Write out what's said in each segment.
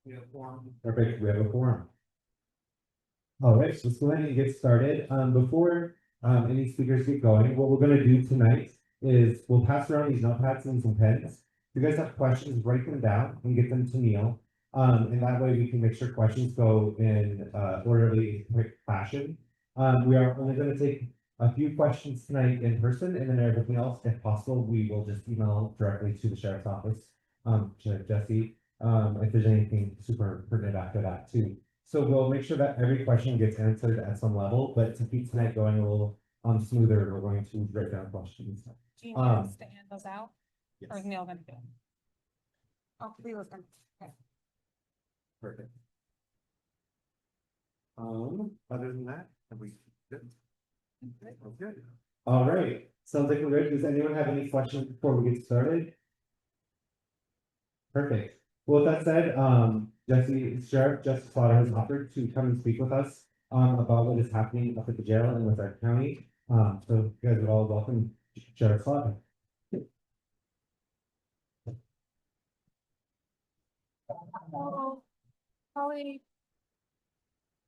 We have forum. Perfect, we have a forum. All right, so let's go ahead and get started. Before any speakers get going, what we're gonna do tonight is we'll pass around these notepads and some pens. If you guys have questions, write them down and get them to Neil. And that way we can make sure questions go in orderly, quick fashion. We are only gonna take a few questions tonight in person, and then everything else, if possible, we will just email directly to the sheriff's office, Sheriff Jesse. If there's anything super pertinent after that too. So we'll make sure that every question gets answered at some level, but to keep tonight going a little smoother, we're going to write down questions. Do you need us to hand those out? Yes. Or is Neil gonna do it? Oh, Leo's gonna. Okay. Perfect. Other than that, have we good? Okay. All right, sounds like we're good. Does anyone have any questions before we get started? Perfect. Well, with that said, Sheriff Jesse Slaughter has offered to come and speak with us about what is happening up at the jail and with our county. So you guys are all welcome, Sheriff Slaughter. Hello. Holly.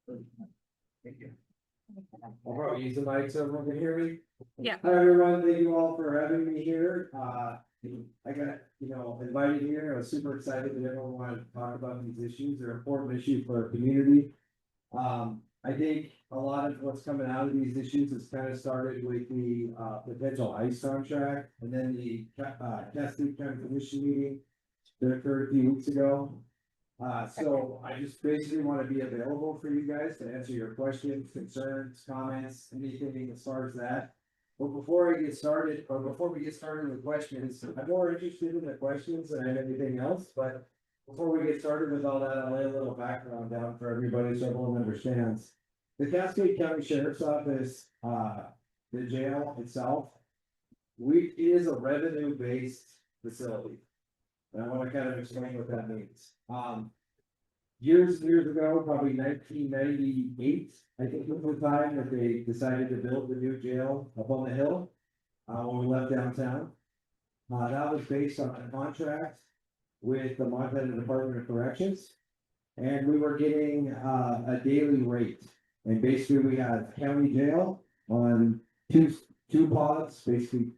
Thank you. I'll probably use the mic so everyone can hear me. Yeah. Hi, everyone. Thank you all for having me here. I got, invited here. I was super excited that everyone wanted to talk about these issues. They're important issues for our community. I think a lot of what's coming out of these issues has kind of started with the potential ICE contract and then the Cascade County Commission meeting that occurred a few weeks ago. So I just basically want to be available for you guys to answer your questions, concerns, comments, anything as far as that. But before we get started with questions, I'm more interested in the questions than anything else, but before we get started with all that, I'll lay a little background down for everybody so everyone understands. The Cascade County Sheriff's Office, the jail itself, it is a revenue-based facility. And I want to kind of explain what that means. Years ago, probably 1998, I think was the time that they decided to build the new jail up on the hill when we left downtown. That was based on a contract with the Montana Department of Corrections, and we were getting a daily rate. And basically, we had county jail on two pods, basically,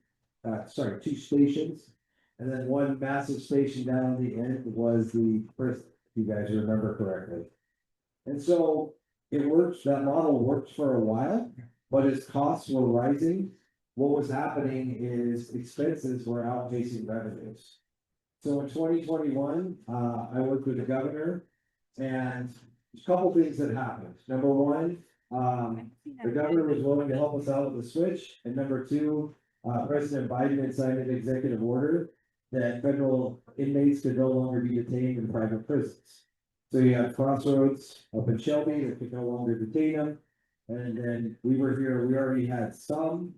two stations. And then one massive station down at the end was the first, if you guys remember correctly. And so it worked, that model worked for a while, but as costs were rising, what was happening is expenses were outpacing revenues. So in 2021, I worked with the governor, and a couple things that happened. Number one, the governor was willing to help us out with the switch, and number two, President Biden had signed an executive order that federal inmates could no longer be detained in private prisons. So you have Crossroads up in Shelby that could no longer detain them. And then we were here, we already had some.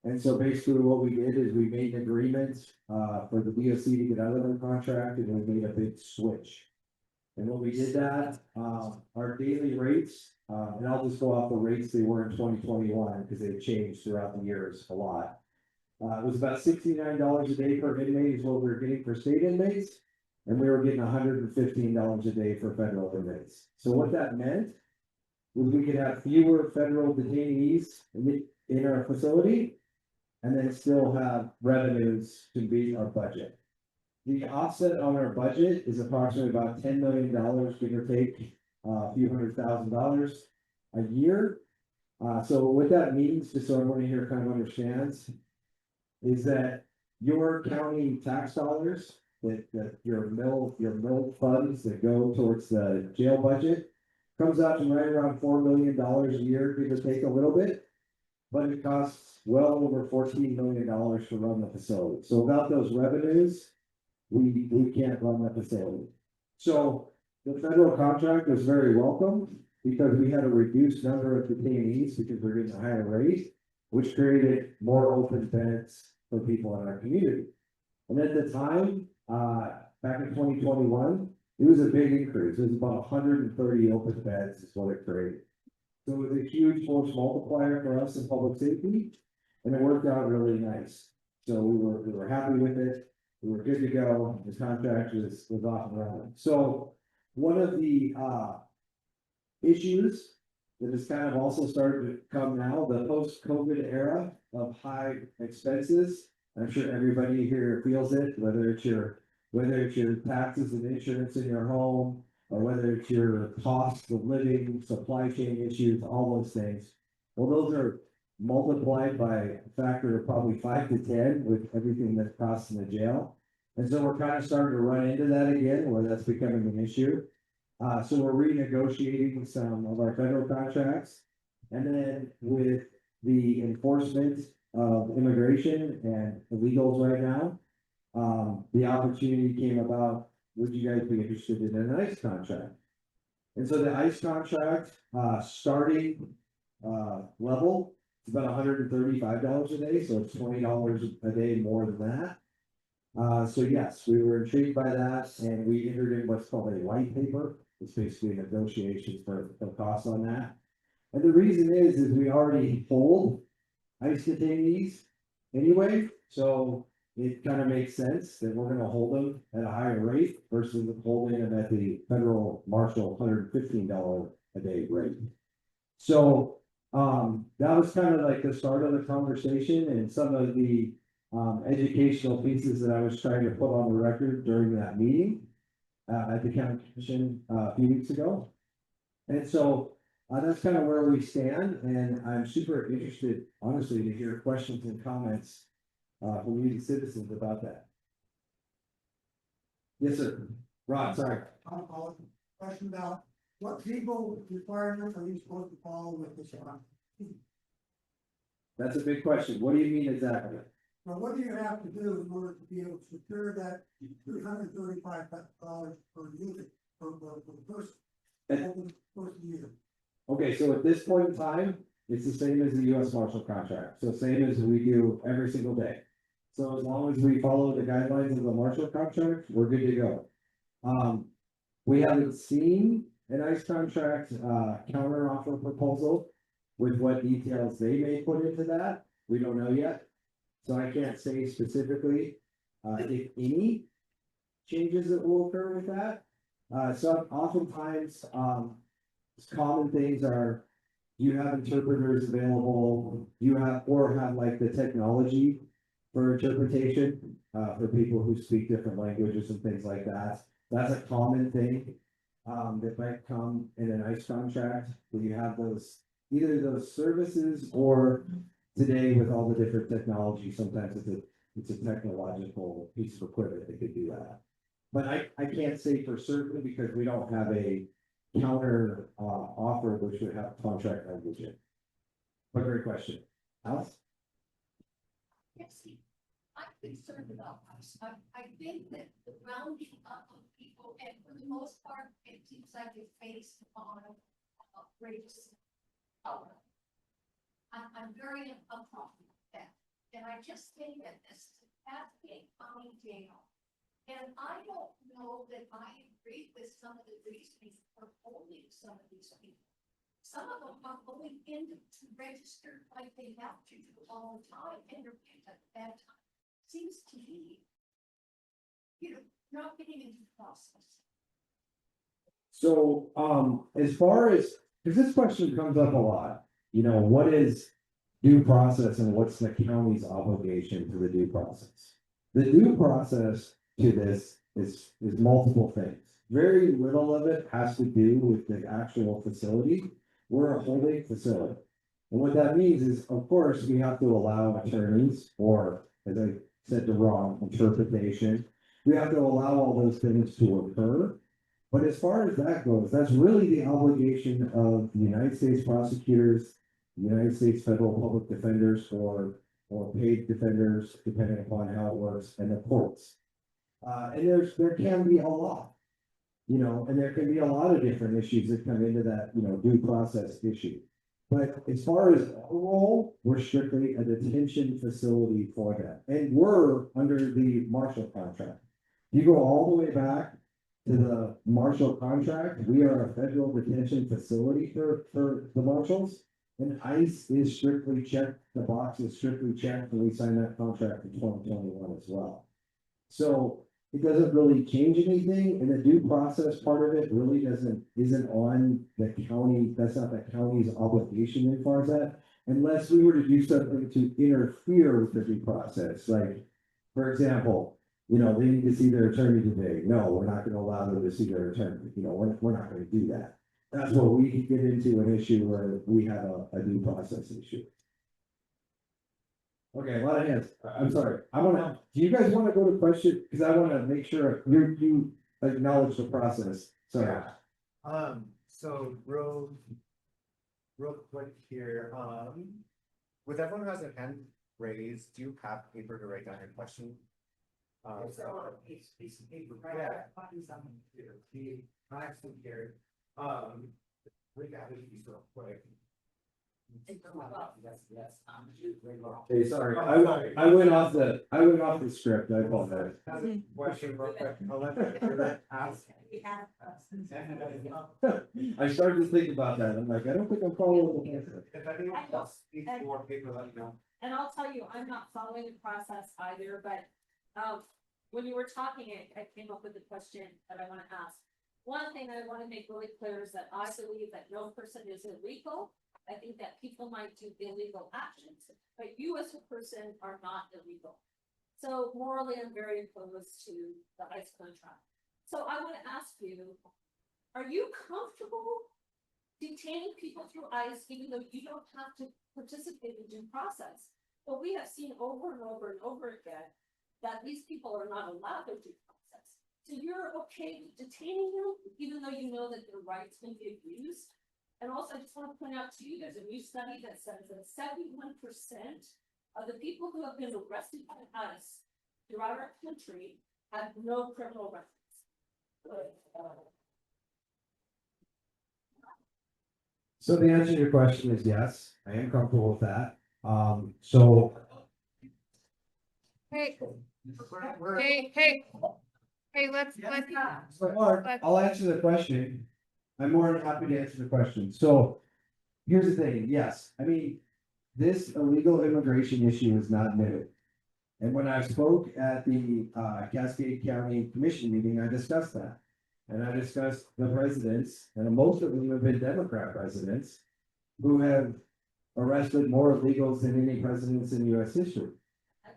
And so basically what we did is we made an agreement for the DOC to get out of their contract, and we made a big switch. And when we did that, our daily rates, and I'll just go off the rates they were in 2021 because they've changed throughout the years a lot. It was about $69 a day per inmate is what we were getting for state inmates, and we were getting $115 a day for federal inmates. So what that meant was we could have fewer federal detainees in our facility, and then still have revenues to beat our budget. The offset on our budget is approximately about $10 million, give or take a few $100,000 a year. So what that means, just so everyone here kind of understands, is that your county tax dollars, that your mill funds that go towards the jail budget, comes out to right around $4 million a year, give or take a little bit, but it costs well over $14 million to run the facility. So without those revenues, we can't run the facility. So the federal contract was very welcome because we had a reduced number of detainees because we're getting a higher rate, which created more open beds for people in our community. And at the time, back in 2021, it was a big increase. It was about 130 open beds is what it created. So it was a huge force multiplier for us in public safety, and it worked out really nice. So we were happy with it. We were good to go. The contract was off and running. So one of the, issues that has kind of also started to come now, the post-COVID era of high expenses. I'm sure everybody here feels it, whether it's your taxes and insurance in your home, or whether it's your cost of living, supply chain issues, all those things. Well, those are multiplied by a factor of probably 5 to 10 with everything that's costing the jail. And so we're kind of starting to run into that again, where that's becoming an issue. So we're renegotiating some of our federal contracts. And then with the enforcement of immigration and illegals right now, the opportunity came about, would you guys be interested in an ICE contract? And so the ICE contract, starting, level, is about $135 a day, so it's $20 a day more than that. So yes, we were intrigued by that, and we entered in what's called a white paper. It's basically negotiations for costs on that. And the reason is we already hold ICE detainees anyway, so it kind of makes sense that we're gonna hold them at a higher rate versus holding them at the federal marshal $115 a day rate. So, that was kind of like the start of the conversation and some of the educational pieces that I was trying to put on the record during that meeting at the county commission a few weeks ago. And so that's kind of where we stand, and I'm super interested, honestly, to hear questions and comments from you citizens about that. Yes, sir. Rod, sorry. I'll call it. Question about what legal requirements are you supposed to follow with this one? That's a big question. What do you mean exactly? Now, what do you have to do in order to be able to secure that $335 per unit per person? First year. Okay, so at this point in time, it's the same as the US Marshal contract. So same as we do every single day. So as long as we follow the guidelines of the Marshal contract, we're good to go. We haven't seen an ICE contract, counter offer proposal with what details they may put into that. We don't know yet. So I can't say specifically, if any changes that will occur with that. So oftentimes, common things are, you have interpreters available, you have like the technology for interpretation, for people who speak different languages and things like that. That's a common thing, that might come in an ICE contract, where you have those, either those services, or today with all the different technology, sometimes it's a technological piece of equipment that could do that. But I can't say for certain because we don't have a counter offer which would have contract language in. But great question. Alice? Yes, I'm concerned about this. I think that the rounding up of people, and for the most part, it seems like it's based on race. I'm very uncomfortable with that. And I just think that this is Cascade County Jail. And I don't know that I agree with some of the reasons for holding some of these people. Some of them are going in to register like they have to do all the time, and they're picked at that time. Seems to me, not getting into the process. So, as far as, because this question comes up a lot, what is due process and what's the county's obligation to the due process? The due process to this is multiple things. Very little of it has to do with the actual facility. We're a holding facility. And what that means is, of course, we have to allow attorneys, or as I said, the wrong interpretation. We have to allow all those things to occur. But as far as that goes, that's really the obligation of the United States prosecutors, the United States federal public defenders, or paid defenders, depending upon how it works, and the courts. And there can be a lot, and there can be a lot of different issues that come into that, due process issue. But as far as our role, we're strictly a detention facility for that, and we're under the Marshal contract. You go all the way back to the Marshal contract, we are a federal detention facility for the Marshals, and ICE is strictly checked, the box is strictly checked, and we signed that contract in 2021 as well. So it doesn't really change anything, and the due process part of it really isn't on the county, that's not the county's obligation as far as that. Unless we were to do something to interfere with the due process, like, for example, you know, they need to see their attorney today. No, we're not gonna allow them to see their attorney, you know, we're not gonna do that. That's where we could get into an issue where we have a due process issue. Okay, a lot of hands. I'm sorry. Do you guys wanna go to question? Cause I wanna make sure you acknowledge the process. Sorry. So real quick here, with everyone who has their hand raised, do you have paper to write down your question? Piece of paper, right? Yeah. I have some here. We got this piece real quick. Yes. Okay, sorry. I went off the script. I apologize. Question real quick. I'll let you ask. I started to think about that. I'm like, I don't think I'm following the answer. If anyone else needs more paper, let me know. And I'll tell you, I'm not following the process either, but, when you were talking, I came up with a question that I wanna ask. One thing I wanna make really clear is that I believe that no person is illegal. I think that people might do illegal actions, but you as a person are not illegal. So morally, I'm very opposed to the ICE contract. So I wanna ask you, are you comfortable detaining people through ICE, even though you don't have to participate in due process? But we have seen over and over and over again that these people are not allowed to due process. So you're okay with detaining them, even though you know that their rights may be abused? And also, I just want to point out to you, there's a new study that says that 71% of the people who have been arrested by ICE throughout our country have no criminal records. So the answer to your question is yes, I am comfortable with that. So Hey, let's. Mark, I'll answer the question. I'm more than happy to answer the question. So here's the thing, yes, I mean, this illegal immigration issue is not new. And when I spoke at the Cascade County Commission meeting, I discussed that. And I discussed the residents, and most of them have been Democrat residents, who have arrested more illegals than any presidents in US history.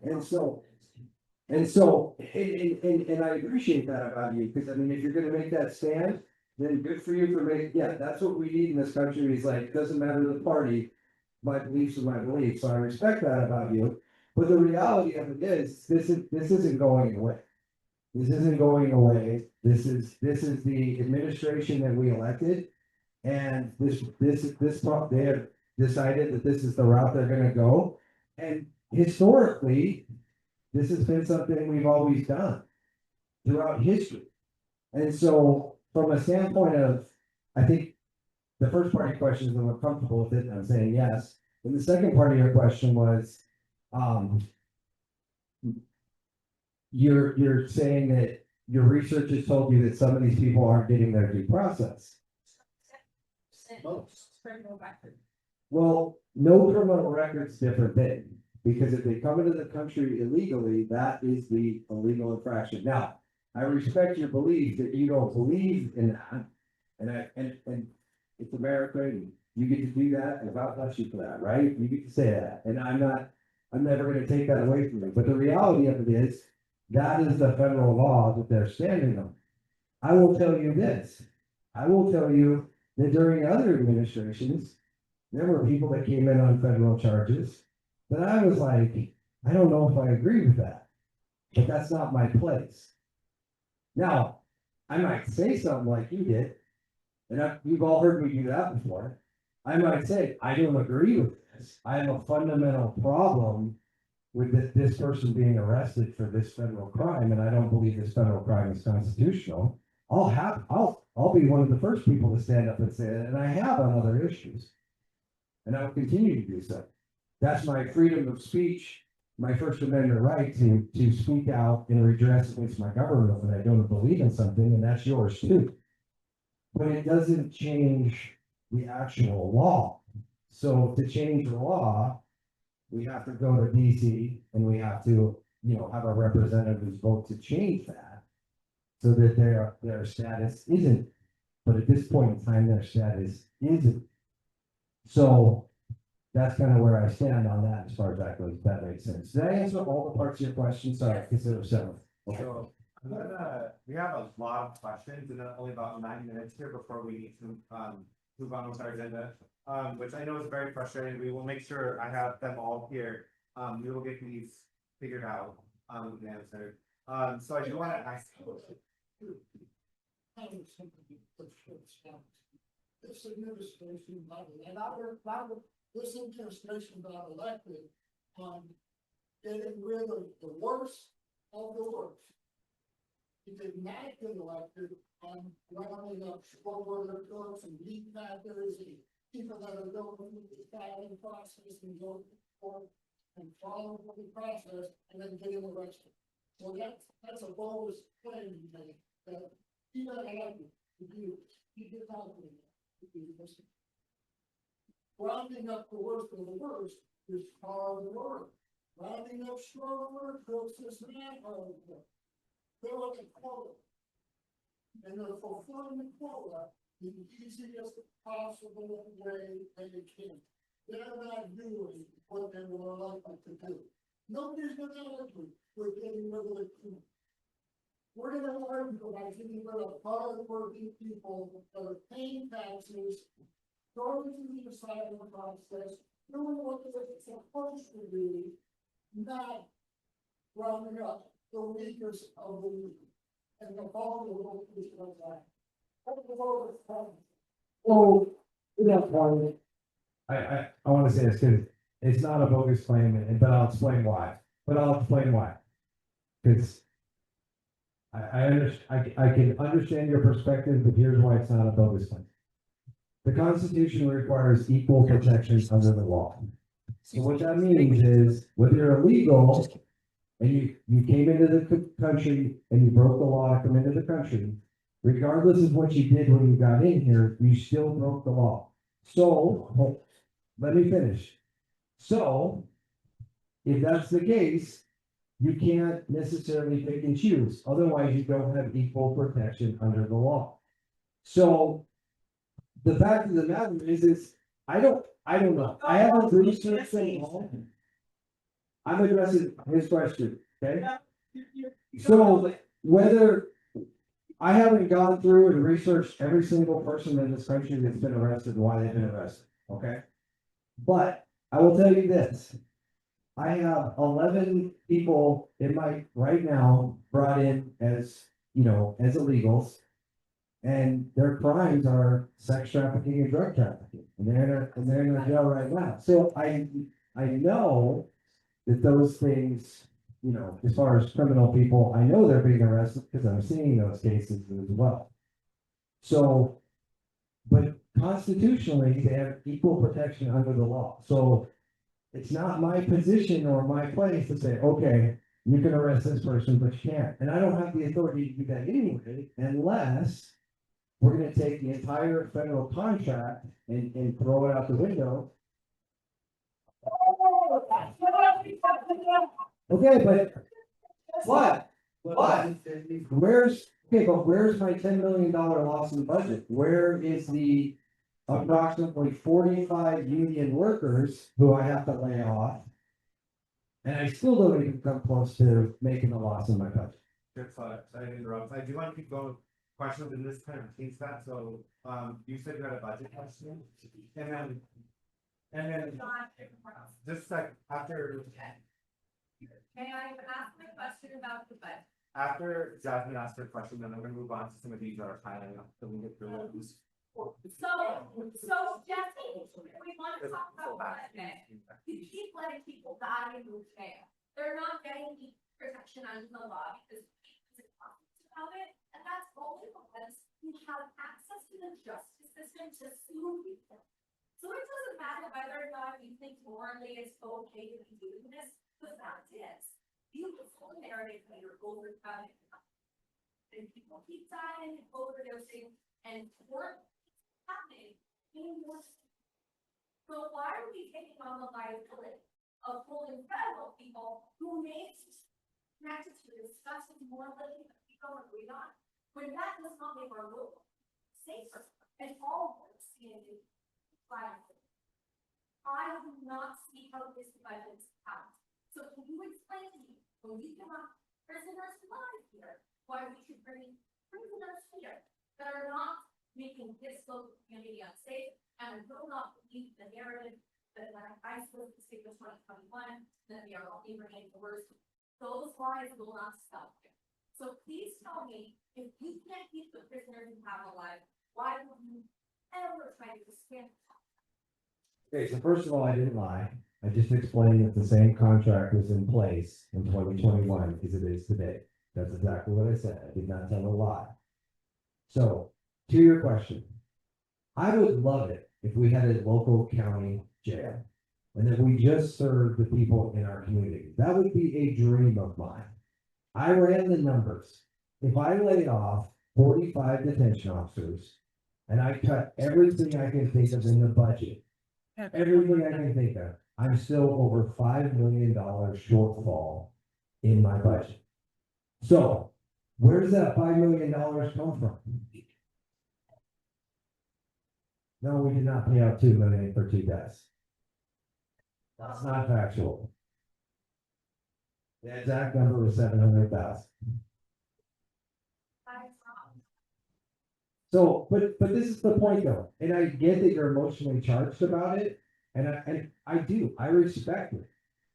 And I appreciate that about you, because I mean, if you're gonna make that stand, then good for you for making, yeah, that's what we need in this country, is like, doesn't matter the party. My beliefs are my beliefs, so I respect that about you, but the reality of it is, this isn't going away. This isn't going away, this is the administration that we elected. And they have decided that this is the route they're gonna go, and historically, this has been something we've always done throughout history. And so from a standpoint of, I think the first part of your question is, I'm comfortable with it, and I'm saying yes. And the second part of your question was, you're saying that your research has told you that some of these people aren't getting their due process. Criminal record. Well, no criminal record's different thing, because if they come into the country illegally, that is the illegal infraction. Now, I respect your belief that you don't believe in that, and it's America, and you get to do that, and God bless you for that, right? You get to say that, and I'm never gonna take that away from you, but the reality of it is, that is the federal law that they're standing on. I will tell you this, I will tell you that during other administrations, there were people that came in on federal charges, but I was like, I don't know if I agree with that, but that's not my place. Now, I might say something like you did, and you've all heard me do that before. I might say, I don't agree with this. I have a fundamental problem with this person being arrested for this federal crime, and I don't believe this federal crime is constitutional. I'll be one of the first people to stand up and say that, and I have on other issues. And I will continue to do so. That's my freedom of speech, my First Amendment right to speak out and redress against my government when I don't believe in something, and that's yours too. But it doesn't change the actual law. So to change the law, we have to go to DC, and we have to, have our representatives vote to change that. so that their status isn't. But at this point in time, their status isn't. So that's kind of where I stand on that as far as that goes, if that makes sense. Did I answer all the parts of your question? Sorry, because there were several. Okay. So, we have a lot of questions and only about 9 minutes here before we need to, move on with our agenda. Which I know is very frustrating. We will make sure I have them all here. We will get these figured out, and answered. So I do want to ask. This administration, and this administration got elected on getting rid of the worst of the worst. He did not get elected on rounding up border clerks and meat packers and people that are going through the filing process and going for and following the process and then getting arrested. So that's a bogus claim to make, that he got elected to do, he did not do this. Rounding up the worst of the worst is hard work. Rounding up strong workers is not hard work. They're like a quota. And they're fulfilling the quota in the easiest possible way they can. They're not doing what they were elected to do. Nobody's gonna argue with getting rid of the crew. We're gonna argue about getting rid of hard-working people that are paying taxes, going through the asylum process, doing what they're supposed to do, not rounding up the weakest of the weak. And the vulnerable is like that. Oh, that's one. I want to say this because it's not a bogus claim, but I'll explain why. Because I can understand your perspective, but here's why it's not a bogus claim. The Constitution requires equal protections under the law. So what that means is, whether you're illegal and you came into the country and you broke the law to come into the country, regardless of what you did when you got in here, you still broke the law. So, let me finish. So, if that's the case, you can't necessarily pick and choose. Otherwise, you don't have equal protection under the law. So, the fact of the matter is I don't know. I haven't researched it all. I'm addressing his question, okay? So whether I haven't gone through and researched every single person in this country that's been arrested and why they've been arrested, okay? But I will tell you this. I have 11 people in my right now brought in as, as illegals. And their crimes are sex trafficking and drug trafficking, and they're in the jail right now. So I know that those things, as far as criminal people, I know they're being arrested because I'm seeing those cases as well. So, but constitutionally, they have equal protection under the law. So it's not my position or my place to say, okay, you can arrest this person, but you can't. And I don't have the authority to do that anyway, unless we're gonna take the entire federal contract and throw it out the window. Okay, but where's my $10 million loss in the budget? Where is the approximately 45 union workers who I have to lay off? And I still don't even come close to making a loss in my budget. Good thought. Sorry to interrupt. I do want to keep going with questions in this kind of teams that. So, you said you had a budget question, and then just like after. May I ask my question about the budget? After Jasmine asked her question, then I'm gonna move on to some of these that are piling up, so we get through it. So Jesse, we want to talk about budget. You keep letting people die in the jail. They're not getting equal protection under the law because it's about it, and that's only because you have access to the justice system to sue people. So it doesn't matter whether or not you think morally it's okay to be doing this, the fact is, you have full narrative that you're overcoming. And people keep dying, overdosing, and work happening in your state. So why are we taking on the liability of holding federal people who may connected to discussing morally that we don't agree on? when that does not make our world safer and all works in fire. I do not see how this budget's out. So can you explain to me, when we come up prisoners alive here, why we should bring prisoners here that are not making this local community unsafe, and will not believe the narrative that I spoke to speak of 2021, that we are all getting worse. Those lies will not stop here. So please tell me, if you can't keep the prisoners you have alive, why would you ever try to expand? Okay, so first of all, I didn't lie. I just explained that the same contract was in place in 2021 as it is today. That's exactly what I said. I did not tell a lie. So, to your question, I would love it if we had a local county jail and that we just served the people in our community. That would be a dream of mine. I ran the numbers. If I laid off 45 detention officers and I cut everything I can think of in the budget, everything I can think of, I'm still over $5 million shortfall in my budget. So where does that $5 million come from? No, we did not pay out $2 million for 2 guys. That's not factual. The exact number was 700,000. So, but this is the point though, and I get that you're emotionally charged about it, and I do, I respect it.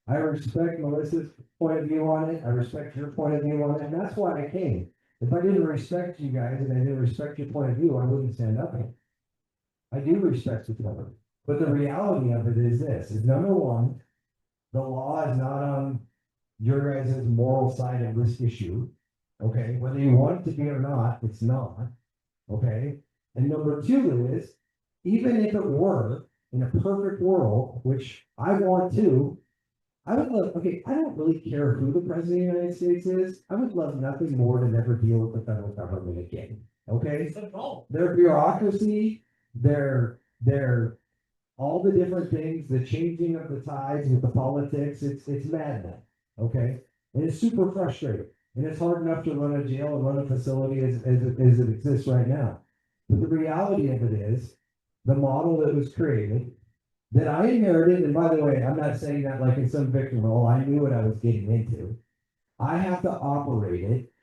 I respect Melissa's point of view on it, I respect your point of view on it, and that's why I came. If I didn't respect you guys and I didn't respect your point of view, I wouldn't stand up here. I do respect the government, but the reality of it is this, is number one, the law is not on your guys' moral side of this issue, okay? Whether you want it to be or not, it's not, okay? And number two is, even if it were in a perfect world, which I want to, I would love, okay, I don't really care who the president of the United States is. I would love nothing more than never deal with the federal government again, okay? Their bureaucracy, their all the different things, the changing of the tides with the politics, it's maddening, okay? And it's super frustrating, and it's hard enough to run a jail and run a facility as it exists right now. But the reality of it is, the model that was created, that I inherited, and by the way, I'm not saying that like in some victim role, I knew what I was getting into. I have to operate it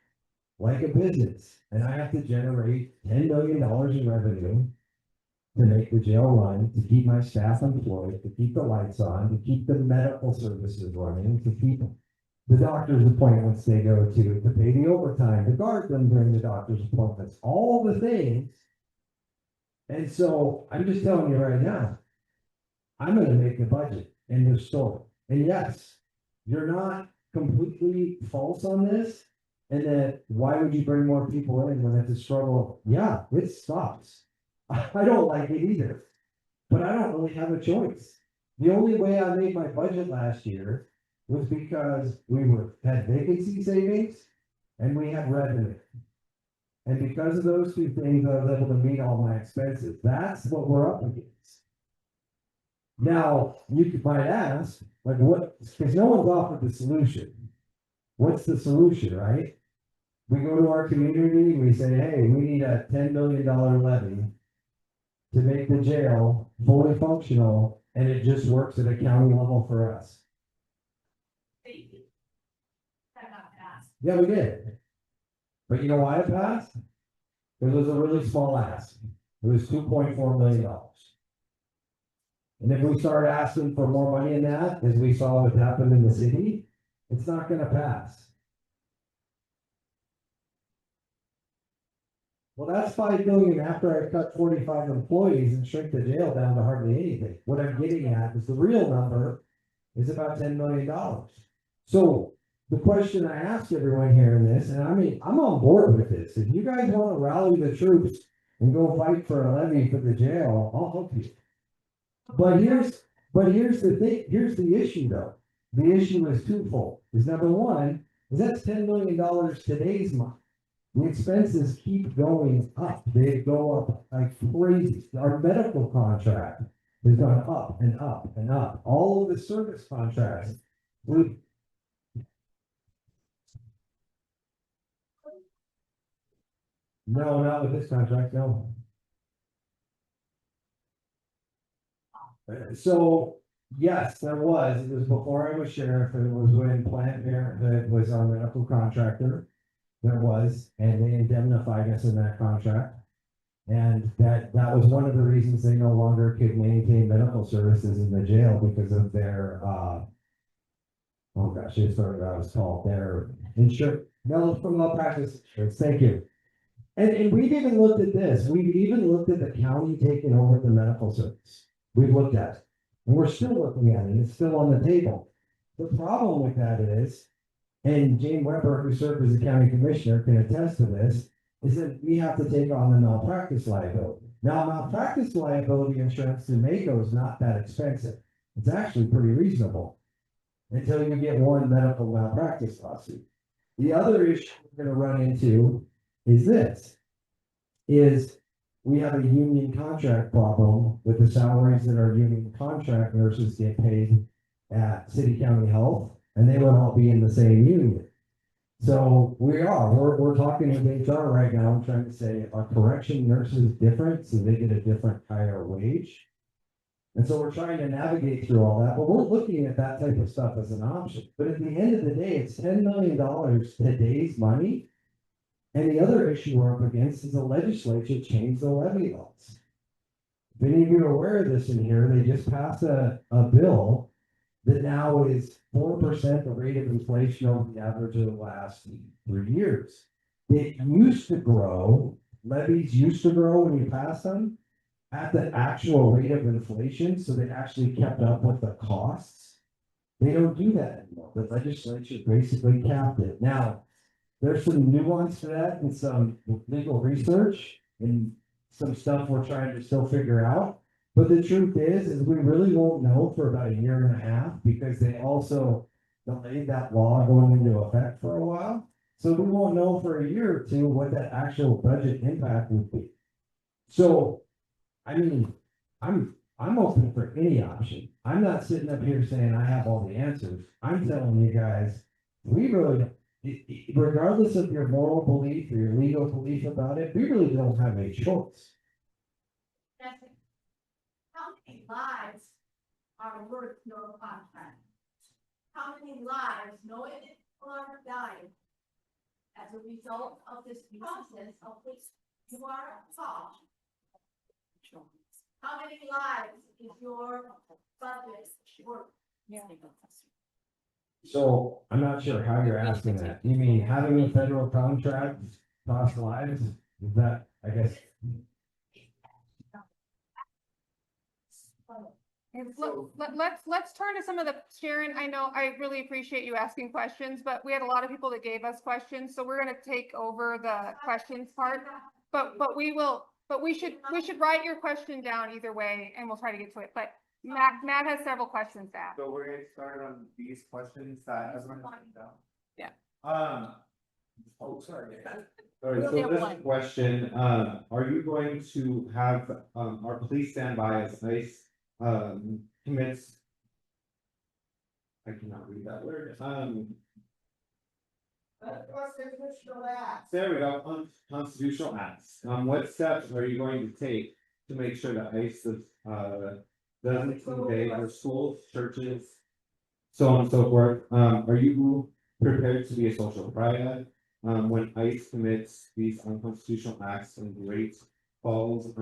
like a business, and I have to generate $10 million in revenue to make the jail run, to keep my staff employed, to keep the lights on, to keep the medical services running, to keep the doctor's appointments they go to pay the overtime, to guard them during the doctor's appointments, all the things. And so I'm just telling you right now, I'm gonna make the budget in this story. And yes, you're not completely false on this. And that why would you bring more people in when it's a struggle? Yeah, it sucks. I don't like it either, but I don't really have a choice. The only way I made my budget last year was because we had vacancy savings and we had revenue. And because of those two things, I was able to meet all my expenses. That's what we're up against. Now, you might ask, like what, because no one's offered the solution. What's the solution, right? We go to our community, we say, hey, we need a $10 million levy to make the jail fully functional, and it just works at a county level for us. Yeah, we did. But you know why it passed? It was a really small ask. It was $2.4 million. And if we start asking for more money in that, as we saw what happened in the city, it's not gonna pass. Well, that's $5 million after I cut 45 employees and shrink the jail down to hardly anything. What I'm getting at is the real number is about $10 million. So the question I ask everyone here in this, and I mean, I'm on board with this. If you guys want to rally the troops and go fight for a levy for the jail, I'll help you. But here's the thing, here's the issue though. The issue is twofold. Is number one, is that's $10 million today's money. The expenses keep going up. They go up like crazy. Our medical contract has gone up and up and up. All of the service contracts. No, not with this contract, no. So, yes, there was. It was before I was sheriff, and it was when Planned Parenthood was our medical contractor. There was, and they indemnified us in that contract. And that was one of the reasons they no longer could maintain medical services in the jail because of their, oh gosh, I just forgot what it was called, their insurance, malpractice insurance, thank you. And we've even looked at this, we've even looked at the county taking over the medical service. We've looked at it, and we're still looking at it, it's still on the table. The problem with that is, and Jane Weber, who served as a county commissioner, can attest to this, is that we have to take on the malpractice liability. Now, malpractice liability insurance through MACO is not that expensive. It's actually pretty reasonable until you get one medical malpractice lawsuit. The other issue we're gonna run into is this, is we have a union contract problem with the salaries that our union contract nurses get paid at City County Health, and they would all be in the same union. So we're talking with HR right now, trying to say, are correction nurses different, so they get a different higher wage? And so we're trying to navigate through all that, but we're looking at that type of stuff as an option. But at the end of the day, it's $10 million today's money. And the other issue we're up against is the legislature changed the levy laws. If any of you are aware of this in here, they just passed a bill that now is 4% the rate of inflation over the average of the last 3 years. It used to grow, levies used to grow when you pass them at the actual rate of inflation, so they actually kept up with the costs. They don't do that anymore. The legislature basically capped it. Now, there's some nuance to that and some legal research and some stuff we're trying to still figure out. But the truth is we really won't know for about 1.5 years because they also delayed that law going into effect for a while. So we won't know for 1 year or 2 what that actual budget impact would be. So, I mean, I'm open for any option. I'm not sitting up here saying I have all the answers. I'm telling you guys, we really, regardless of your moral belief or your legal belief about it, we really don't have a choice. How many lives are worth your contract? How many lives, knowing that people are dying as a result of this process of which you are a part? How many lives is your budget worth? So I'm not sure how you're asking that. You mean having a federal contract cost lives? Is that, I guess? Let's turn to some of the, Sharon, I know, I really appreciate you asking questions, but we had a lot of people that gave us questions, so we're gonna take over the questions part. But we should write your question down either way, and we'll try to get to it, but Matt has several questions to ask. So we're gonna start on these questions that everyone has written down. Yeah. Oh, sorry. All right, so this question, are you going to have, our police stand by as ICE, commits? I cannot read that word, there we go, unconstitutional acts. What steps are you going to take to make sure that ICE doesn't invade our schools, churches, so on and so forth? Are you prepared to be a social pariah when ICE commits these unconstitutional acts and great falls?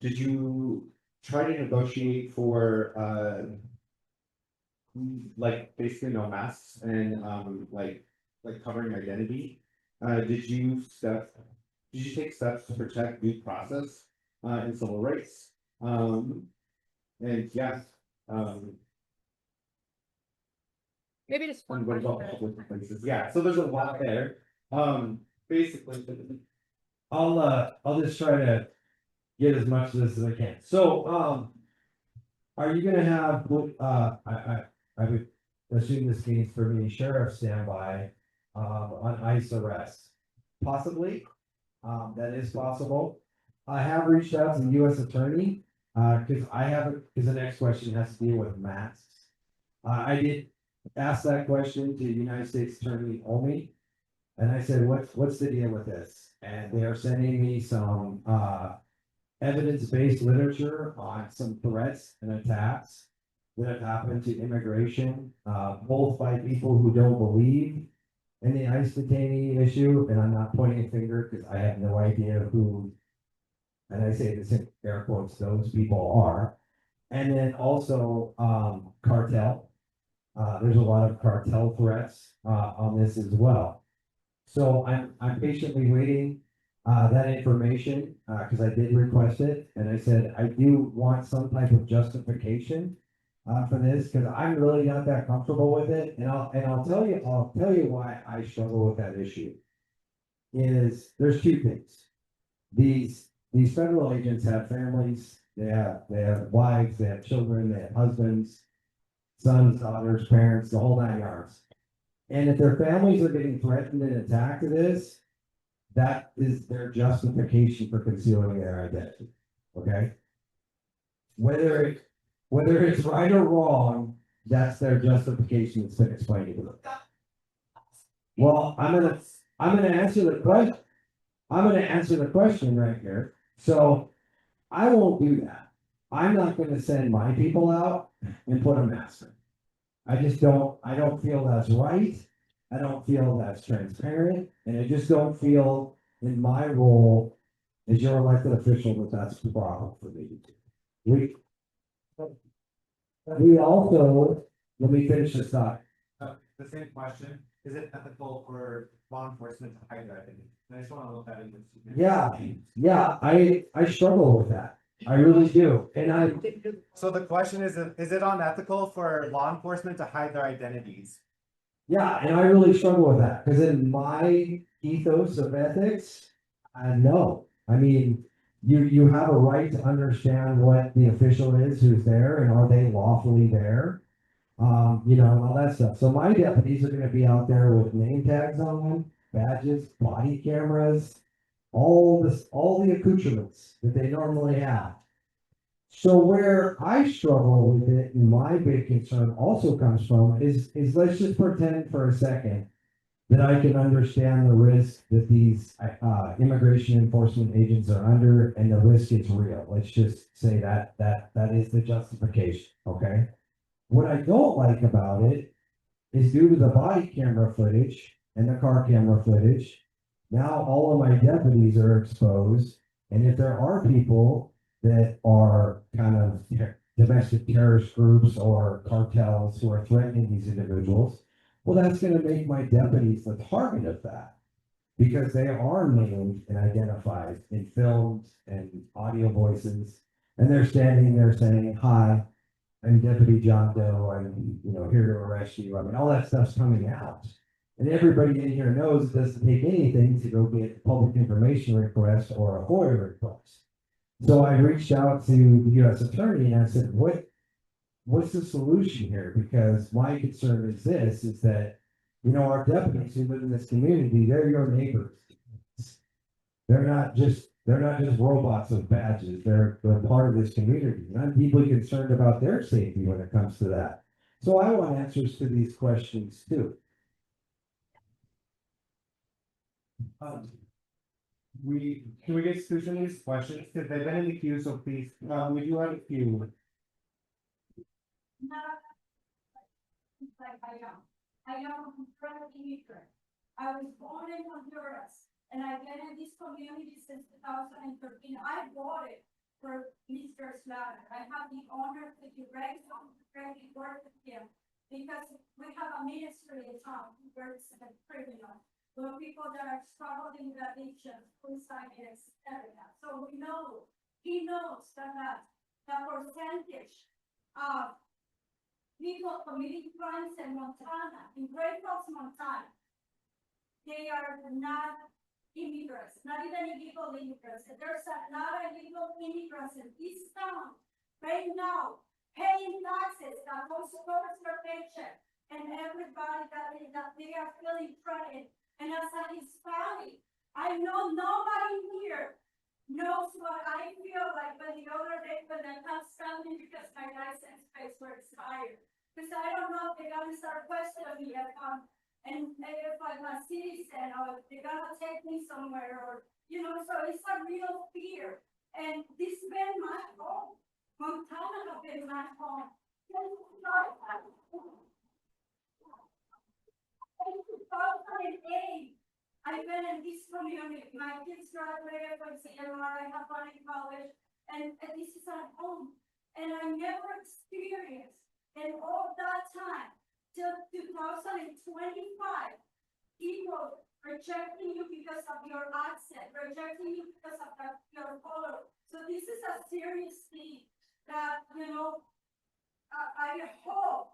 Did you try to negotiate for like basically no masks and like covering identity? Did you take steps to protect due process and civil rights? And yes, Maybe just one and what about question. public places? Yeah, so there's a lot there. Basically, I'll just try to get as much of this as I can. So, are you gonna have, I would assume this means for me, sheriff standby, on ICE arrest? Possibly, that is possible. I have reached out to the US attorney, cause the next question has to deal with masks. I did ask that question to United States Attorney only. And I said, what's the deal with this? And they are sending me some, evidence-based literature on some threats and attacks that have happened to immigration, both by people who don't believe in the ICE detainee issue, and I'm not pointing a finger because I have no idea who, and I say this in air quotes, those people are. And then also, cartel. There's a lot of cartel threats, on this as well. So I'm patiently waiting, that information, because I did request it, and I said, I do want some type of justification, for this, because I'm really not that comfortable with it, and I'll tell you why I struggle with that issue. There's two things. These federal agents have families, they have wives, they have children, they have husbands, sons, daughters, parents, the whole nine yards. And if their families are getting threatened and attacked to this, that is their justification for concealing their identity, okay? Whether it's right or wrong, that's their justification. It's been explained to them. Well, I'm gonna answer the question. I'm gonna answer the question right here. So I won't do that. I'm not gonna send my people out and put a mask on. I don't feel that's right. I don't feel that's transparent, and I just don't feel in my role as your elected official that that's proper for me to do. We also, let me finish this thought. The same question, is it ethical for law enforcement to hide their identity? And I just wanna look at it. Yeah, I struggle with that. I really do. And So the question is it unethical for law enforcement to hide their identities? yeah, and I really struggle with that, because in my ethos of ethics, I know. I mean, you have a right to understand what the official is who's there and are they lawfully there. And all that stuff. So my deputies are gonna be out there with name tags on them, badges, body cameras, all the accoutrements that they normally have. So where I struggle with it, and my big concern also comes from, is let's just pretend for a second that I can understand the risk that these, immigration enforcement agents are under, and the risk is real. Let's just say that is the justification, okay? What I don't like about it is due to the body camera footage and the car camera footage, now all of my deputies are exposed, and if there are people that are kind of domestic terrorist groups or cartels who are threatening these individuals, well, that's gonna make my deputies the target of that. Because they are named and identified in films and audio voices, and they're standing there saying, hi, I'm Deputy John Doe, I'm, here to arrest you. I mean, all that stuff's coming out. And everybody in here knows it doesn't take anything to go get a public information request or a FOIA request. So I reached out to the US attorney and I said, what's the solution here? Because my concern is this, is that, our deputies who live in this community, they're your neighbors. They're not just robots with badges. They're part of this community. And I'm deeply concerned about their safety when it comes to that. So I want answers to these questions too. Can we get to some of these questions? Because they've been in the queue, so please, we do have a few. I am from immigrant. I was born in Honduras, and I've been in this community since 2013. I voted for Mr. Slaughter. I have the honor to directly work with him because we have a ministry in town who works with criminals, with people that are struggling with addiction, suicide, etc. So he knows that the percentage of people committing crimes in Montana, in Great Falls, Montana, they are not immigrants, not even illegal immigrants. There's a lot of illegal immigrants in this town right now, paying taxes that goes towards their paycheck, and everybody that they are feeling threatened. And as a Hispanic, I know nobody here knows what I feel like when the other day when I can't stand me because my license plates were expired. Because I don't know if they're gonna start questioning me if I'm And if I'm a citizen, or if they're gonna take me somewhere, or, so it's a real fear. And this been my home, Montana have been my home. Since 2008, I've been in this community, my kids graduated from CMR, I have one in college, and this is our home. And I never experienced in all that time, till 2025, people rejecting you because of your accent, rejecting you because of your color. So this is a serious thing that, I hope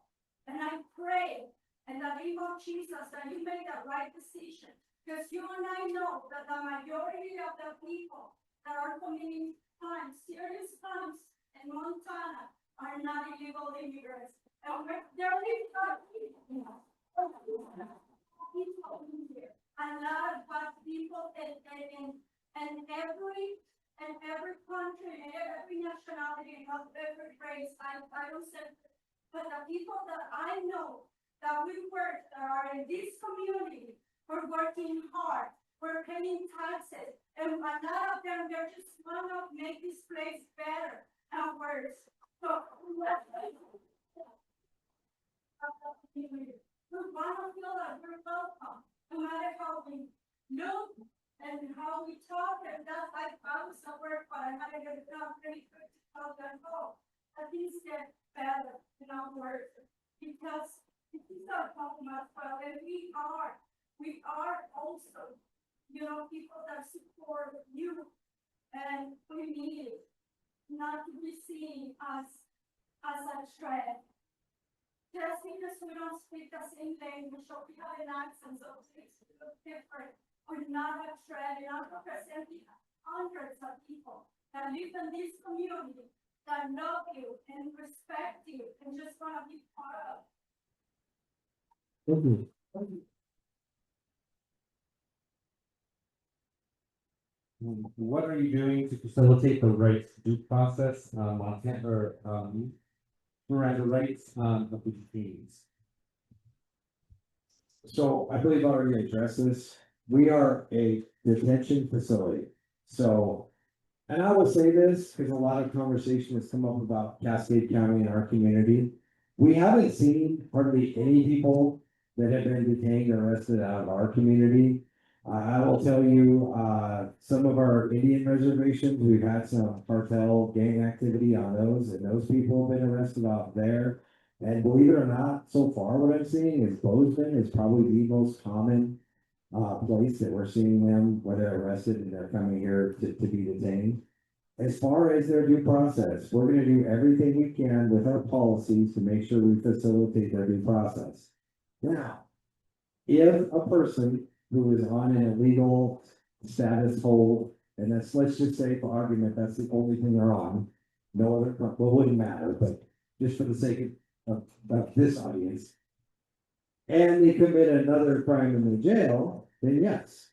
and I pray in the name of Jesus that you make the right decision. Because you and I know that the majority of the people that are committing crimes, serious crimes in Montana are not illegal immigrants. And they're a lot of black people in every country, and every nationality, and every race. I don't say, but the people that I know that we work, that are in this community, we're working hard, we're paying taxes, and a lot of them, they're just wanna make this place better and worse. So, we wanna feel that we're welcome, no matter how we look and how we talk, and that's like, I was at work, but I had to get it done pretty quick to tell them, things get better, worse, because this is our problem as well, and we are also, people that support you, and we need it, not to be seen as a threat. Just because we don't speak the same language, or we have an accent, so it's different, we're not a threat, we're not representing hundreds of people that live in this community, that love you and respect you, and just wanna be part of. What are you doing to facilitate the rights due process, Montana, or, Miranda rights, of the detainees? So I believe I already addressed this. We are a detention facility. So, and I will say this because a lot of conversation has come up about Cascade County and our community. We haven't seen hardly any people that have been detained or arrested out of our community. I will tell you, some of our Indian reservations, we've had some cartel gang activity on those, and those people have been arrested out there. And believe it or not, so far what I'm seeing is Bozeman is probably the most common place that we're seeing them, where they're arrested and they're coming here to be detained. As far as their due process, we're gonna do everything we can with our policies to make sure we facilitate their due process. Now, if a person who is on an illegal status hold, and let's just say for argument, that's the only thing they're on, no other, well, it wouldn't matter, but just for the sake of this audience, and they commit another crime in the jail, then yes,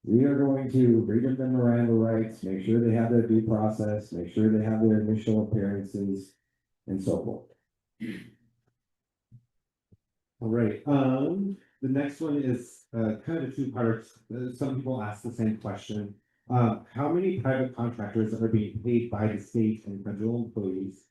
we are going to read them the Miranda rights, make sure they have their due process, make sure they have their initial appearances, and so forth. All right, the next one is, kind of two parts. Some people ask the same question. How many private contractors are being paid by the state and federal employees?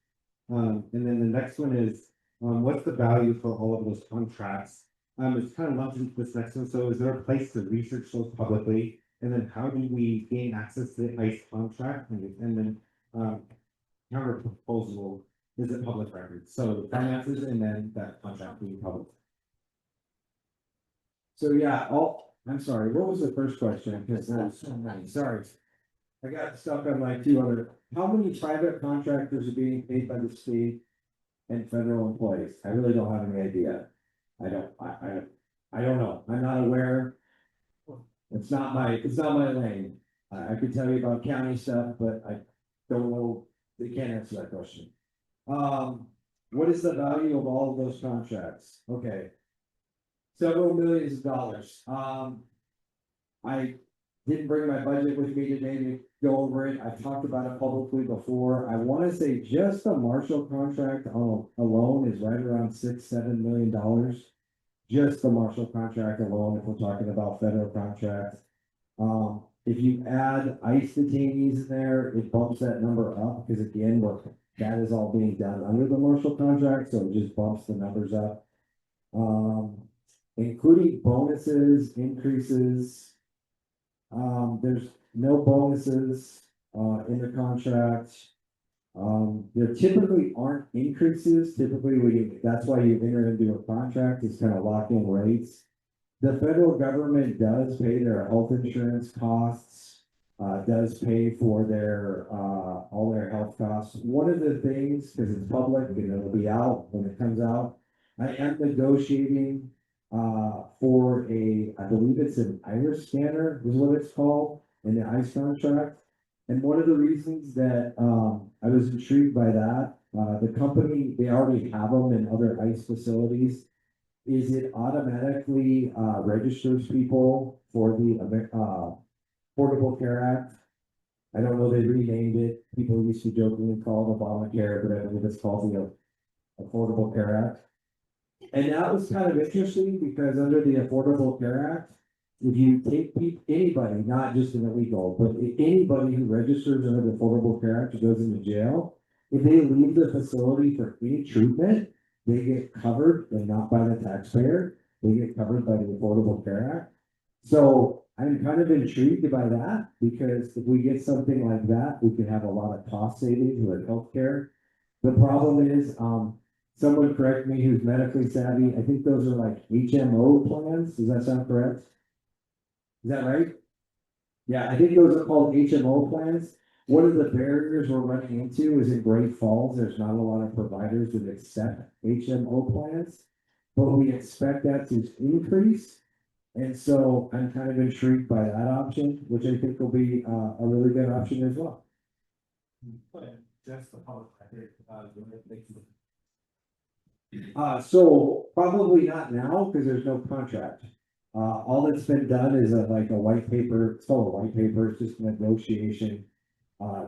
And then the next one is, what's the value for all of those contracts? It's kind of lumped into this next one. So is there a place to research those publicly? And then how do we gain access to the ICE contract? And then, counter proposal, is it public record? So finances and then that contract being public. So yeah, I'm sorry, what was the first question? Because there's so many, sorry. I got stuck on my two other, how many private contractors are being paid by the state and federal employees? I really don't have any idea. I don't know, I'm not aware. It's not my lane. I could tell you about county stuff, but I don't know, they can't answer that question. What is the value of all of those contracts? Okay. Several millions of dollars. I didn't bring my budget with me today to go over it. I've talked about it publicly before. I want to say just the Marshall contract alone is right around $6-7 million. just the marshal contract alone, if we're talking about federal contracts. If you add ICE detainees in there, it bumps that number up, because again, that is all being done under the marshal contract, so it just bumps the numbers up. Including bonuses, increases. There's no bonuses, in the contract. There typically aren't increases, typically that's why you enter into a contract, is kind of lock in rates. The federal government does pay their health insurance costs, does pay for their, all their health costs. One of the things, because it's public and it'll be out when it comes out, I am negotiating, for I believe it's an iris scanner is what it's called in the ICE contract. And one of the reasons that, I was intrigued by that, the company, they already have them in other ICE facilities, is it automatically, registers people for the, Affordable Care Act. I don't know, they renamed it. People used to jokingly call it Obamacare, but I believe it's called the Affordable Care Act. And that was kind of interesting because under the Affordable Care Act, if you take anybody, not just an illegal, but anybody who registers under the Affordable Care Act who goes into jail, if they leave the facility for any treatment, they get covered and not by the taxpayer. They get covered by the Affordable Care Act. So I'm kind of intrigued by that, because if we get something like that, we can have a lot of cost savings with healthcare. The problem is, someone correct me who's medically savvy, I think those are like HMO plans. Does that sound correct? Is that right? Yeah, I think those are called HMO plans. One of the barriers we're running into is in Great Falls, there's not a lot of providers that accept HMO plans, but we expect that to increase. And so I'm kind of intrigued by that option, which I think will be a really good option as well. Just the public record, So probably not now, because there's no contract. All that's been done is like a white paper, it's called a white paper, it's just a negotiation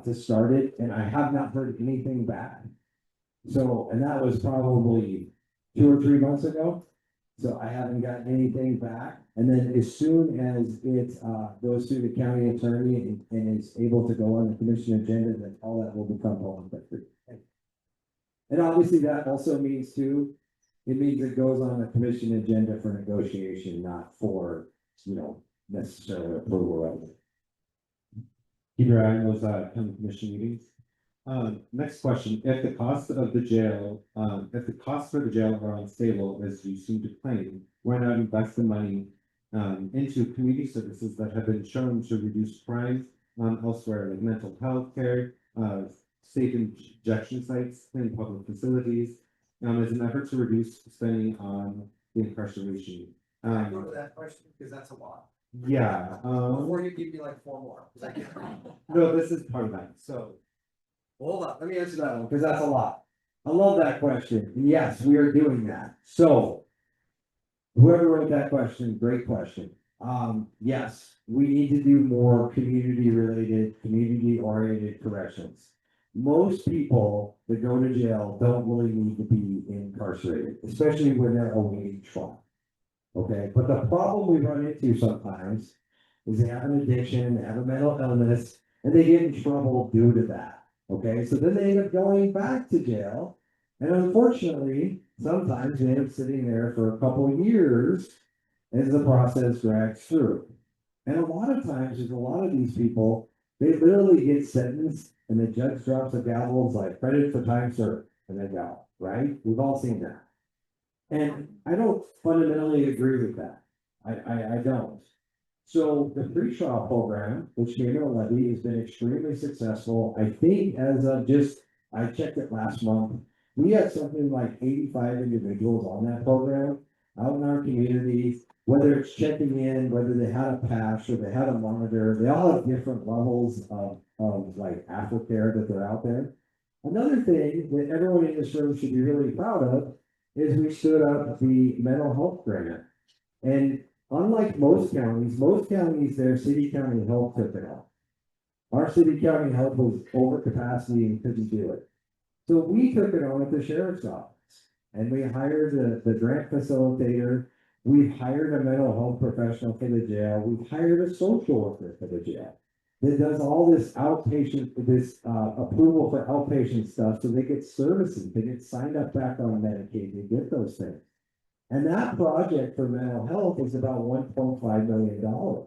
to start it, and I have not heard anything back. So, and that was probably 2 or 3 months ago. So I haven't gotten anything back. And then as soon as it goes through the county attorney and is able to go on the commission agenda, then all that will become public record. And obviously that also means too, it means it goes on the commission agenda for negotiation, not for, necessarily approval of it. Keep your eye on those, county commission meetings. Next question, if the costs of the jail, if the costs for the jail are unstable, as you seem to claim, why not invest the money into community services that have been shown to reduce crime elsewhere, like mental health care, safe injection sites, clean public facilities, as an effort to reduce spending on incarceration? Can I go to that question, because that's a lot. Yeah, Before you give me like 4 more. 'Cause I can't- no, this is part of that, so. Hold on, let me answer that one, because that's a lot. I love that question. And yes, we are doing that. So whoever wrote that question, great question. Yes, we need to do more community-related, community-oriented corrections. Most people that go to jail don't really need to be incarcerated, especially when they're awaiting trial. Okay, but the problem we run into sometimes is they have an addiction, they have a mental illness, and they get in trouble due to that. Okay, so then they end up going back to jail. And unfortunately, sometimes they end up sitting there for a couple of years as the process drags through. And a lot of times, there's a lot of these people, they literally get sentenced and the judge drops a gavel, it's like credit for time served, and they go, right? We've all seen that. And I don't fundamentally agree with that. I don't. So the pre-trial program, which came in a levy, has been extremely successful. I think as of I checked it last month, we had something like 85 individuals on that program out in our communities, whether it's checking in, whether they had a patch or they had a monitor, they all have different levels of like aftercare that they're out there. Another thing that everyone in this room should be really proud of is we stood up the mental health grant. And unlike most counties, their city county health took it out. Our city county health was over capacity and couldn't do it. So we took it on at the sheriff's office and we hired the grant facilitator We've hired a mental health professional for the jail. We've hired a social worker for the jail that does all this outpatient, this approval for outpatient stuff, so they get services, they get signed up back on Medicaid, they get those things. And that project for mental health is about $1.5 million.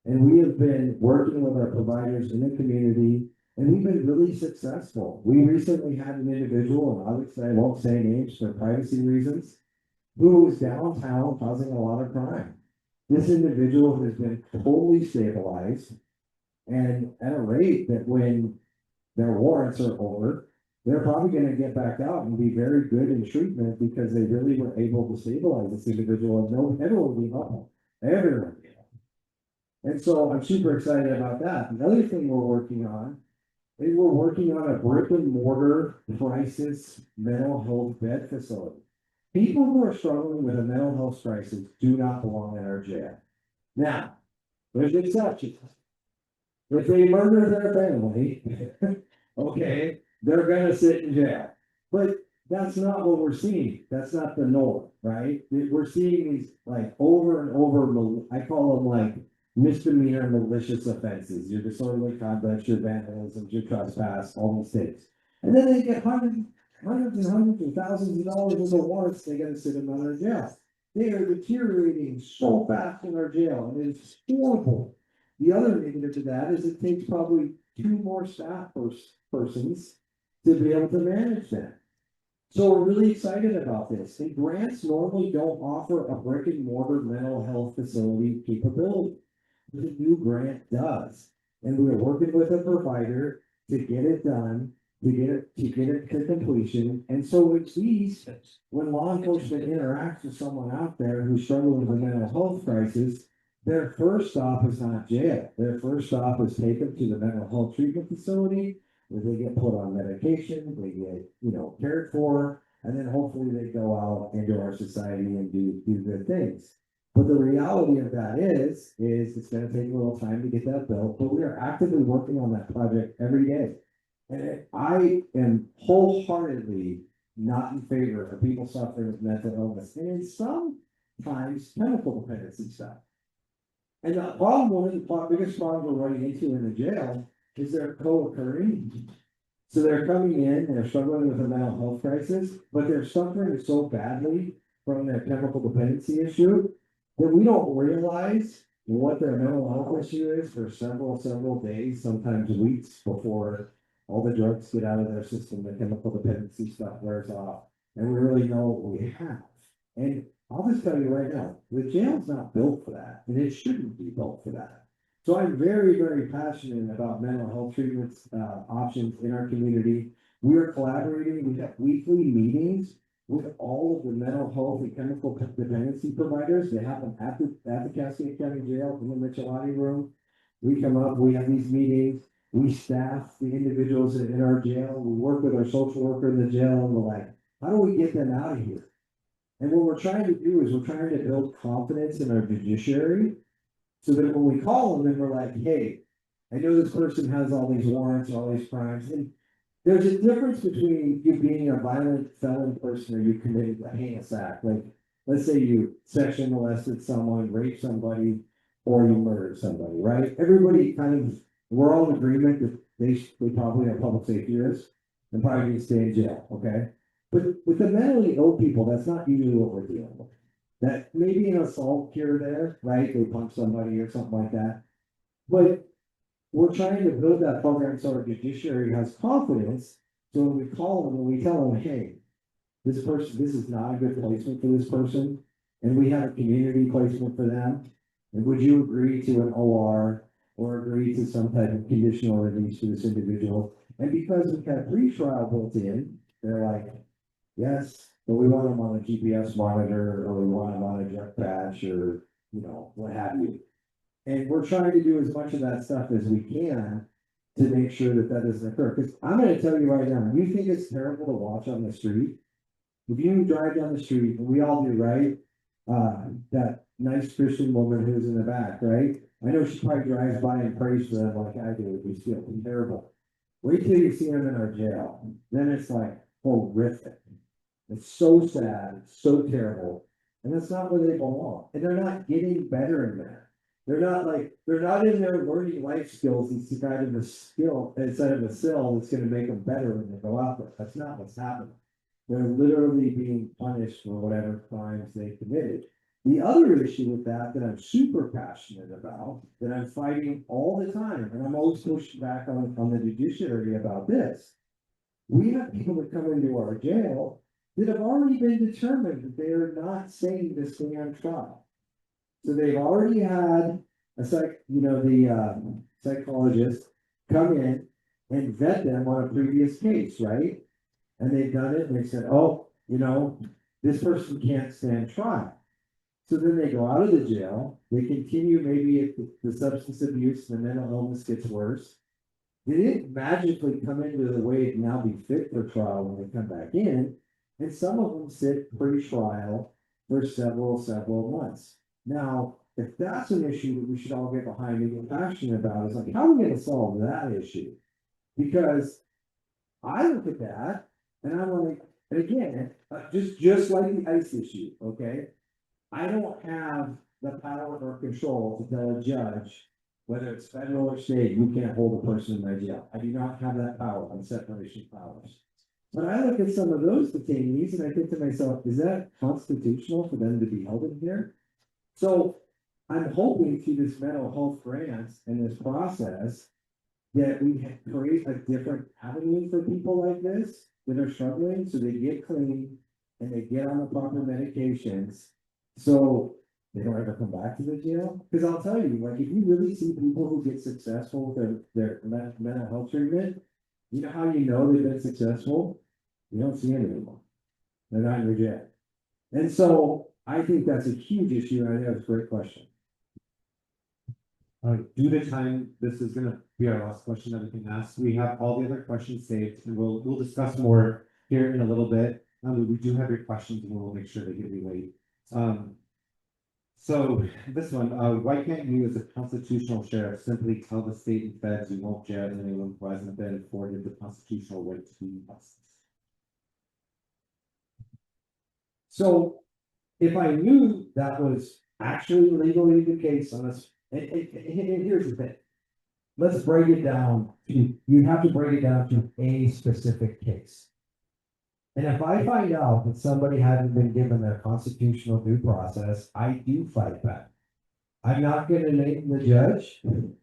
And we have been working with our providers in the community, and we've been really successful. We recently had an individual, and obviously I won't say names for privacy reasons, who was downtown causing a lot of crime. This individual has been totally stabilized, and at a rate that when their warrants are over, they're probably gonna get back out and be very good in treatment because they really were able to stabilize this individual and no, everyone will be home. Everyone will be home. And so I'm super excited about that. Another thing we're working on is we're working on a brick and mortar crisis mental health bed facility. People who are struggling with a mental health crisis do not belong in our jail. Now, there's exceptions. If they murder their family, okay, they're gonna sit in jail. But that's not what we're seeing. That's not the norm, right? We're seeing these like over and over, I call them like misdemeanor malicious offenses, your disorderly conduct, your vandalism, your trespass, all these things. And then they get hundreds and thousands of dollars worth of warrants, they gotta sit them in our jail. They are deteriorating so fast in our jail, and it's horrible. The other negative to that is it takes probably 2 more staff persons to be able to manage that. So we're really excited about this. And grants normally don't offer a brick and mortar mental health facility capability. The new grant does. And we're working with a provider to get it done, to get it to completion. And so with these, when law enforcement interacts with someone out there who's struggling with a mental health crisis, their first stop is not jail. Their first stop is take them to the mental health treatment facility where they get put on medication, they get, cared for, and then hopefully they go out into our society and do good things. But the reality of that is it's gonna take a little time to get that built, but we are actively working on that project every day. And I am wholeheartedly not in favor of people suffering with mental illness, and sometimes chemical dependency stuff. And the problem, one of the biggest problems we're running into in the jail is they're co-occurring. So they're coming in, they're struggling with a mental health crisis, but they're suffering so badly from their chemical dependency issue that we don't realize what their mental health issue is for several days, sometimes weeks before all the drugs get out of their system, the chemical dependency stuff wears off, and we really know what we have. And I'll just tell you right now, the jail's not built for that, and it shouldn't be built for that. So I'm very, very passionate about mental health treatments, options in our community. We are collaborating, we have weekly meetings with all of the mental health and chemical dependency providers. They happen at the Cascade County Jail in the Michelati room. We come up, we have these meetings, we staff the individuals in our jail, we work with our social worker in the jail, and we're like, how do we get them out of here? And what we're trying to do is we're trying to build confidence in our judiciary so that when we call them and we're like, hey, I know this person has all these warrants, all these crimes. And there's a difference between you being a violent felon person or you committed a heinous act. Like, let's say you sexually molested someone, raped somebody, or you murdered somebody, right? Everybody we're all in agreement that they probably are public safety risks and probably need to stay in jail, okay? But with the mentally ill people, that's not usually what we're dealing with. That maybe an assault here or there, right? They punch somebody or something like that. But we're trying to build that program so our judiciary has confidence. So when we call them and we tell them, hey, this is not a good placement for this person, and we have a community placement for them. And would you agree to an OR or agree to some type of conditional release for this individual? And because we have pre-trial built in, they're like, yes, but we want them on a GPS monitor, or we want them on a direct patch, or, what have you. And we're trying to do as much of that stuff as we can to make sure that doesn't occur. Because I'm going to tell you right now, you think it's terrible to watch on the street? If you drive down the street, and we all do, right? That nice Christian woman who's in the back, right? I know she probably drives by and prays for them like I do. We feel terrible. Wait till you see them in our jail. Then it's like horrific. It's so sad, it's so terrible. And that's not where they belong, and they're not getting better in that. They're not in there learning life skills inside of a skill, inside of a cell that's gonna make them better when they go out there. That's not what's happening. They're literally being punished for whatever crimes they committed. The other issue with that I'm super passionate about, that I'm fighting all the time, and I'm always pushing back on the judiciary about this. We have people that come into our jail that have already been determined that they are not saying this thing on trial. So they've already had the psychologist come in and vet them on a previous case, right? And they've done it and they said, oh, this person can't stand trial. So then they go out of the jail, they continue maybe if the substance abuse and the mental illness gets worse. They didn't magically come into the way to now be fit for trial when they come back in. And some of them sit pre-trial for several months. Now, if that's an issue that we should all get behind and get passionate about, is like, how are we gonna solve that issue? Because I look at that and I'm like, and again, just like the ICE issue, okay? I don't have the power or control to tell a judge, whether it's federal or state, you can't hold a person in my jail. I do not have that power on separation of powers. But I look at some of those detainees and I think to myself, is that constitutional for them to be held in here? So I'm hoping through this mental health grant and this process that we create a different avenue for people like this that are struggling, so they get clean and they get on the proper medications, so they don't ever come back to the jail. Because I'll tell you, like, if you really see people who get successful with their mental health treatment, you know how you know they've been successful? You don't see them anymore. They're not in your jail. And so I think that's a huge issue, and I think that's a great question. Due to time, this is gonna be our last question that we can ask. We have all the other questions saved and we'll discuss more here in a little bit. We do have your questions and we'll make sure they get relayed. So this one, why can't you as a constitutional sheriff simply tell the state and feds you won't jail anyone who hasn't been afforded the constitutional right to be justice? So if I knew that was actually legally the case on us, and here's the thing. Let's break it down to, you have to break it down to a specific case. And if I find out that somebody hasn't been given their constitutional due process, I do fight back. I'm not gonna name the judge, and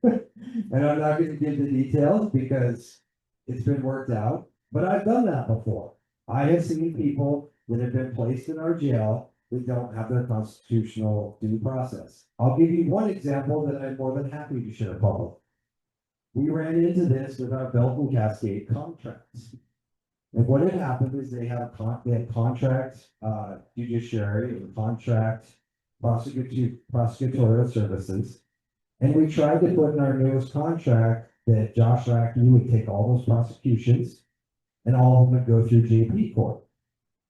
I'm not gonna give the details because it's been worked out, but I've done that before. I have seen people that have been placed in our jail that don't have their constitutional due process. I'll give you one example that I'm more than happy to share public. We ran into this with our Belt and Cascade contracts. And what had happened is they had contract, judiciary, and contract prosecutorial services. And we tried to put in our newest contract that Josh Rackey would take all those prosecutions and all of them would go through JP court.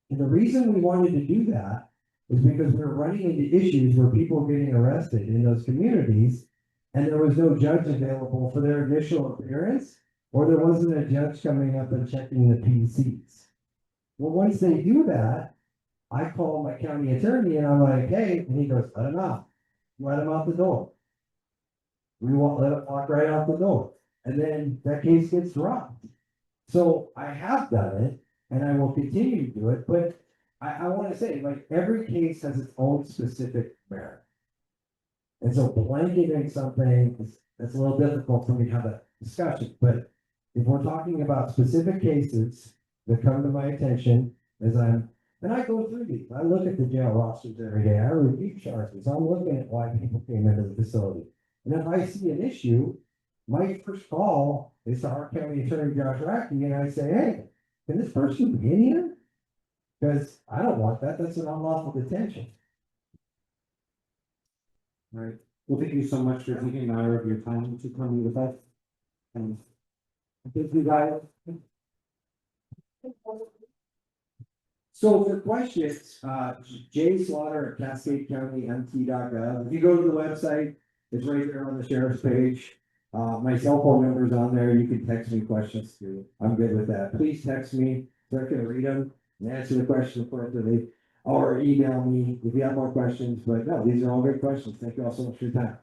And the reason we wanted to do that is because we were running into issues where people were getting arrested in those communities and there was no judge available for their initial appearance, or there wasn't a judge coming up and checking the PCs. Well, once they do that, I call my county attorney and I'm like, hey, and he goes, let him out. Let him out the door. We won't let him walk right out the door. And then that case gets dropped. So I have done it and I will continue to do it, but I want to say, like, every case has its own specific merit. And so blanketing something that's a little difficult for me to have a discussion, but if we're talking about specific cases that come to my attention as and I go through these, I look at the jail rosters every day, I review charges, I'm looking at why people came into the facility. And if I see an issue, my first call is to our county attorney, Josh Rackey, and I say, hey, can this person be in here? Because I don't want that, that's an unlawful detention. All right. Well, thank you so much for taking an hour of your time to come with us. And thank you guys. So for questions, Jay Slaughter at Cascade County MT.gov. If you go to the website, it's right there on the sheriff's page. My cell phone number's on there. You can text me questions too. I'm good with that. Please text me so I can read them and answer the question appropriately. or email me if you have more questions, but no, these are all great questions. Thank you all so much for your time.